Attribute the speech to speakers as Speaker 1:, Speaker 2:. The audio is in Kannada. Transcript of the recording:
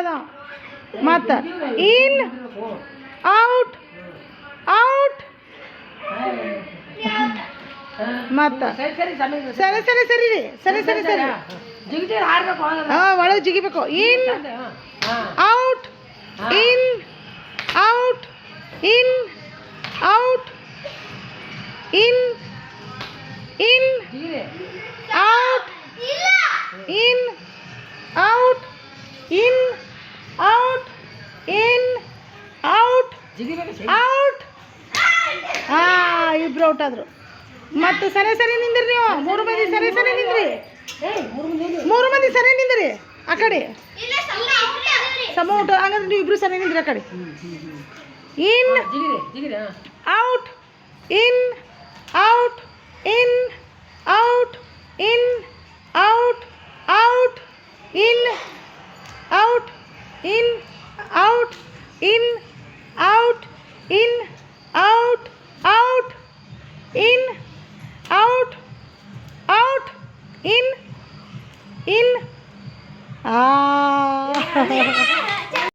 Speaker 1: ಅದ ಮತ್ತು ಇನ್ ಔಟ್ ಔಟ್ ಮತ್ತು ಸರಿ ಸರಿ ಸರಿ ರೀ ಸರಿ ಸರಿ ಸರಿ ಹಾಂ ಒಳಗೆ ಜಿಗಿಬೇಕು in out in out in out in in out in out in out in out out ಹಾಂ ಇಬ್ರು ಔಟ್ ಆದರು ಮತ್ತು ಸರಿ ಸರಿ ನಿಂದ್ರಿ ನೀವು ಮೂರು ಮಂದಿ ಸರಿ ಸರಿ ನಿಂದ್ರಿ ಮೂರು ಮಂದಿ ಸರಿ ನಿಂದ್ರಿ ಆ ಕಡೆ ಸಮ ಔಟ್ ಹಂಗಂದ್ರೆ ನೀವು ಇಬ್ರು ಸರಿ ನಿಂದ್ರಿ ಆ ಕಡೆ ಇನ್ out in out in out in out out in out in out in out in out out in out out in ಆ